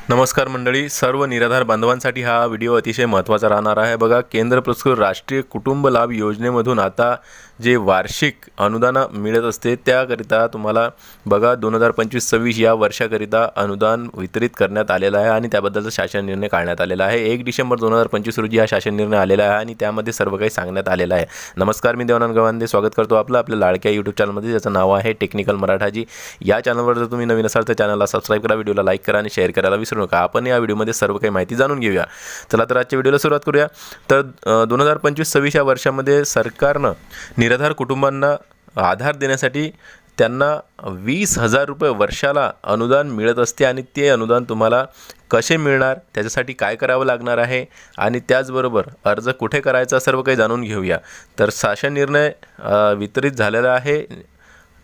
नमस्कार मंडळी, सर्व निराधार बांधवांसाठी हा व्हिडिओ अतिशय महत्त्वाचा राहणार आहे। बघा, केंद्र पुरस्कृत राष्ट्रीय कुटुंब लाभ योजनेमधून आता जे वार्षिक अनुदान मिळत असते त्याकरिता तुम्हाला बघा 2025-26 या वर्षाकरिता अनुदान वितरित करण्यात आलेलं आहे आणि त्याबद्दलचा शासन निर्णय काढण्यात आलेला आहे। 1 डिसेंबर 2025 रोजी हा शासन निर्णय आलेला आहे आणि त्यामध्ये सर्व काही सांगण्यात आलेलं आहे। नमस्कार, मी देवानंद गवांदे स्वागत करतो आपल्या लाडक्या यूट्यूब चॅनलमध्ये, ज्याचं नाव आहे टेक्निकल मराठाजी। या चॅनलवर जर तुम्ही नवीन असाल तर चॅनलला सबस्क्राइब करा, व्हिडिओला लाईक करा आणि शेअर करायला विसरू नका। आपण या व्हिडिओमध्ये सर्व काही माहिती जाणून घेऊया। चला तर आजच्या व्हिडिओला सुरुवात करूया। तर 2025-26 या वर्षामध्ये सरकारनं निराधार कुटुंबांना आधार देण्यासाठी त्यांना 20,000 रुपये वर्षाला अनुदान मिळत असते आणि ते अनुदान तुम्हाला कसे मिळणार, त्याच्यासाठी काय करावं लागणार आहे आणि त्याचबरोबर अर्ज कुठे करायचा, सर्व काही जाणून घेऊया। तर शासन निर्णय वितरित झालेला आहे,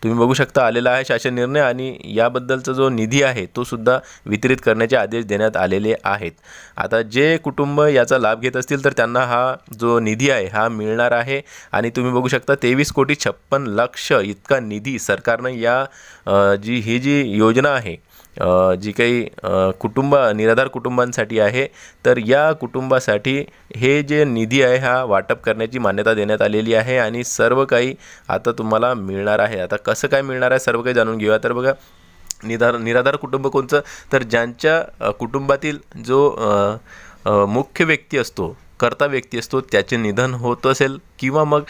तुम्ही बघू शकता आलेला आहे शासन निर्णय आणि याबद्दलचा जो निधी आहे तो सुद्धा वितरित करण्याचे आदेश देण्यात आलेले आहेत। आता जे कुटुंब याचा लाभ घेत असतील तर त्यांना हा जो निधी आहे हा मिळणार आहे आणि तुम्ही बघू शकता 23,56,00,000 इतका निधी सरकारनं या जी योजना आहे, जी काही निराधार कुटुंबांसाठी आहे, तर या कुटुंबासाठी हे जे निधी आहे हा वाटप करण्याची मान्यता देण्यात आलेली आहे आणि सर्व काही आता तुम्हाला मिळणार आहे। आता कसं काय मिळणार आहे सर्व काही जाणून घेऊया। तर बघा, निराधार कुटुंब कोणचं, तर ज्यांच्या कुटुंबातील जो मुख्य व्यक्ती असतो, कर्ता व्यक्ती असतो, त्याचे निधन होत असेल किंवा मग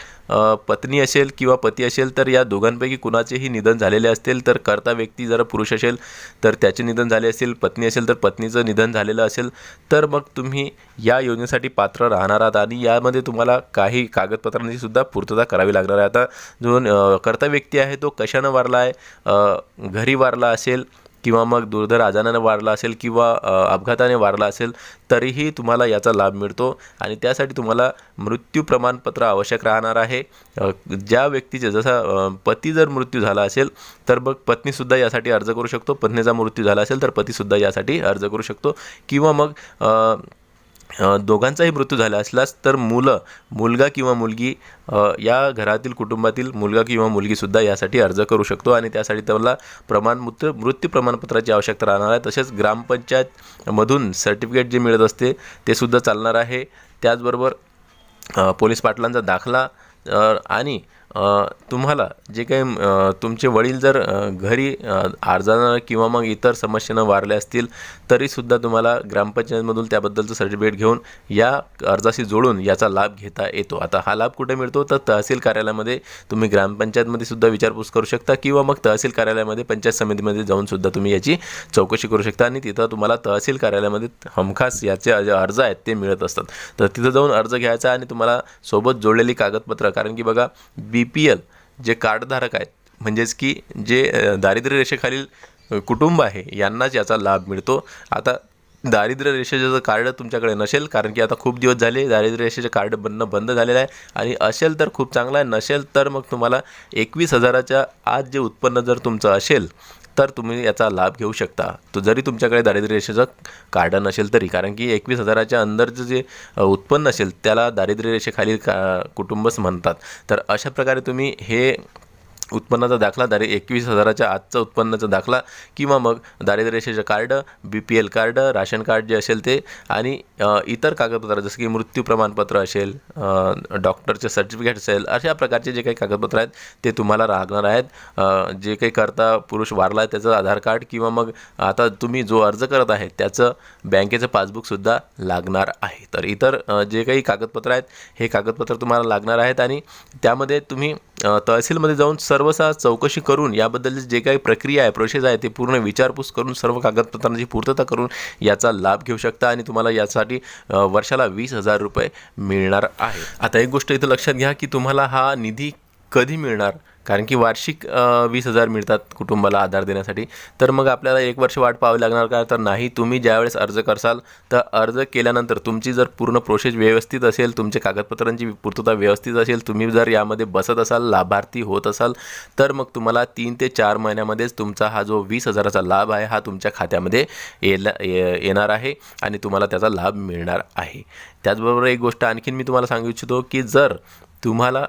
पत्नी असेल किंवा पती असेल, तर या दोघांपैकी कुणाचेही निधन झालेले असतील तर कर्ता व्यक्ती जर पुरुष असेल तर त्याचे निधन झाले असेल, पत्नी असेल तर पत्नीचं निधन झालेलं असेल, तर मग तुम्ही या योजनेसाठी पात्र राहणार आहात आणि यामध्ये तुम्हाला काही कागदपत्रांची सुद्धा पूर्तता करावी लागणार आहे। आता जो कर्ता व्यक्ती आहे तो कशानं वारला आहे, घरी वारला असेल किंवा मग दुर्धर आजाराने वारला असेल किंवा अपघाताने वारला असेल, तरीही तुम्हाला याचा लाभ मिळतो आणि त्यासाठी तुम्हाला मृत्यू प्रमाणपत्र आवश्यक राहणार आहे। ज्या व्यक्तीचे जसा पती जर मृत्यू झाला असेल तर मग पत्नीसुद्धा यासाठी अर्ज करू शकतो, पत्नीचा मृत्यू झाला असेल तर पतीसुद्धा यासाठी अर्ज करू शकतो किंवा मग दोघांचाही मृत्यू झाला असल्यास तर मुलगा किंवा मुलगी, या घरातील कुटुंबातील मुलगा किंवा मुलगीसुद्धा यासाठी अर्ज करू शकतो आणि त्यासाठी त्याला मृत्यू प्रमाणपत्राची आवश्यकता राहणार आहे। तसेच ग्रामपंचायतमधून सर्टिफिकेट जे मिळत असते ते सुद्धा चालणार आहे। त्याचबरोबर पोलीस पाटलांचा दाखला आणि तुम्हाला जे काही तुमचे वडील जर घरी आजारानं किंवा मग इतर समस्येनं वारले असतील तरीसुद्धा तुम्हाला ग्रामपंचायतमधून त्याबद्दलचं सर्टिफिकेट घेऊन या अर्जाशी जोडून याचा लाभ घेता येतो। आता हा लाभ कुठे मिळतो, तर तहसील कार्यालयामध्ये तुम्ही ग्रामपंचायतमध्ये सुद्धा विचारपूस करू शकता किंवा मग तहसील कार्यालयामध्ये पंचायत समितीमध्ये जाऊन सुद्धा तुम्ही याची चौकशी करू शकता आणि तिथं तुम्हाला तहसील कार्यालयामध्ये हमखास याचे जे अर्ज आहेत ते मिळत असतात। तर तिथं जाऊन अर्ज घ्यायचा आणि तुम्हाला सोबत जोडलेली कागदपत्र, कारण की बघा BPL जे कार्डधारक आहेत, म्हणजेच की जे दारिद्र्य रेषेखालील कुटुंब आहे यांनाच याचा लाभ मिळतो। आता दारिद्र्य रेषेचं कार्ड तुमच्याकडे नसेल, कारण की आता खूप दिवस झाले दारिद्र्य रेषेचे कार्ड बनणं बंद झालेलं आहे आणि असेल तर खूप चांगला आहे, नसेल तर मग तुम्हाला 21,000च्या आत जे उत्पन्न जर तुमचं असेल तर तुम्ही याचा लाभ घेऊ शकता, तो जरी तुमच्याकडे दारिद्र्य रेषेचं कार्ड नसेल तरी, कारण की 21,000च्या अंदरचं जे उत्पन्न असेल त्याला दारिद्र्य रेषेखालील कुटुंबच म्हणतात। तर अशा प्रकारे तुम्ही हे उत्पन्नाचा दाखला, 21,000च्या आतचा उत्पन्नाचा दाखला किंवा मग दारिद्र्य रेषेचं card, BPL card, ration card जे असेल ते आणि इतर कागदपत्र जसं की मृत्यू प्रमाणपत्र असेल, डॉक्टरचे सर्टिफिकेट असेल, अशा प्रकारचे जे काही कागदपत्र आहेत ते तुम्हाला लागणार आहेत। जे काही करता पुरुष वारला आहे त्याचं आधार कार्ड किंवा मग आता तुम्ही जो अर्ज करत आहे त्याचं बँकेचं पासबुकसुद्धा लागणार आहे। तर इतर जे काही कागदपत्र आहेत हे कागदपत्र तुम्हाला लागणार आहेत आणि त्यामध्ये तुम्ही तहसीलमध्ये जाऊन सर्वसा चौकशी करून याबद्दलची जे काही प्रक्रिया आहे, प्रोसेस आहे, ते पूर्ण विचारपूस करून सर्व कागदपत्रांची पूर्तता करून याचा लाभ घेऊ शकता आणि तुम्हाला यासाठी वर्षाला 20,000 रुपये मिळणार आहे। आता एक गोष्ट इथं लक्षात घ्या की तुम्हाला हा निधी कधी मिळणार, कारण की वार्षिक 20,000 मिळतात कुटुंबाला आधार देण्यासाठी, तर मग आपल्याला 1 वर्ष वाट पाहावी लागणार का, तर नाही। तुम्ही ज्यावेळेस अर्ज करसाल तर अर्ज केल्यानंतर तुमची जर पूर्ण प्रोसेस व्यवस्थित असेल, तुमचे कागदपत्रांची पूर्तता व्यवस्थित असेल, तुम्ही जर यामध्ये बसत असाल, लाभार्थी होत असाल, तर मग तुम्हाला 3 ते 4 महिन्यामध्येच तुमचा हा जो 20,000चा लाभ आहे हा तुमच्या खात्यामध्ये येणार आहे आणि तुम्हाला त्याचा लाभ मिळणार आहे। त्याचबरोबर एक गोष्ट आणखीन मी तुम्हाला सांगू इच्छितो की जर तुम्हाला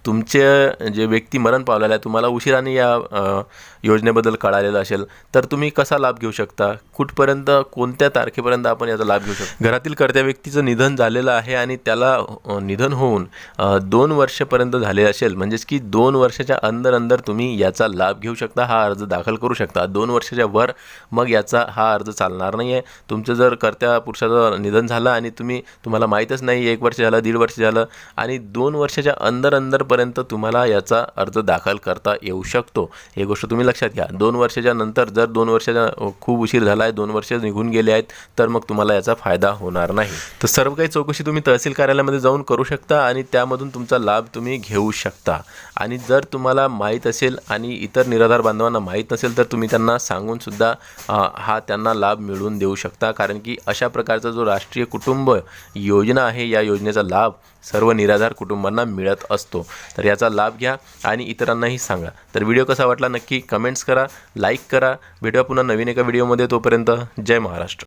तुमचे जे व्यक्ती मरण पावलेला आहे, तुम्हाला उशिराने या योजनेबद्दल कळालेलं असेल, तर तुम्ही कसा लाभ घेऊ शकता, कुठपर्यंत कोणत्या तारखेपर्यंत आपण याचा लाभ घेऊ शकतो. घरातील कर्त्या व्यक्तीचं निधन झालेलं आहे आणि त्याला निधन होऊन 2 वर्षापर्यंत झाले असेल, म्हणजेच की 2 वर्षाच्या अंदर तुम्ही याचा लाभ घेऊ शकता, हा अर्ज दाखल करू शकता. 2 वर्षाच्या वर मग याचा हा अर्ज चालणार नाही आहे. तुमचं जर कर्त्या पुरुषाचं निधन झालं आणि तुम्हाला माहीतच नाही, 1 वर्ष झालं, 1.5 वर्ष झालं आणि 2 वर्षाच्या अंदरपर्यंत तुम्हाला याचा अर्ज दाखल करता येऊ शकतो. ही गोष्ट तुम्ही लक्षात घ्या. 2 वर्षाच्या नंतर जर 2 वर्षाचा खूप उशीर झाला आहे, 2 वर्ष निघून गेले आहेत, तर मग तुम्हाला याचा फायदा होणार नाही. तर सर्व काही चौकशी तुम्ही तहसील कार्यालयामध्ये जाऊन करू शकता आणि त्यामधून तुमचा लाभ तुम्ही घेऊ शकता. आणि जर तुम्हाला माहीत असेल आणि इतर निराधार बांधवांना माहीत नसेल, तर तुम्ही त्यांना सांगून सुद्धा हा त्यांना लाभ मिळवून देऊ शकता. कारण की अशा प्रकारचा जो राष्ट्रीय कुटुंब योजना आहे, या योजनेचा लाभ सर्व निराधार कुटुंबांना मिळत असतो. तर याचा लाभ घ्या आणि इतरांनाही सांगा. तर व्हिडिओ कसा वाटला नक्की कमेंट्स करा, लाईक करा. भेटूया पुन्हा नवीन एका व्हिडिओमध्ये. तोपर्यंत जय महाराष्ट्र.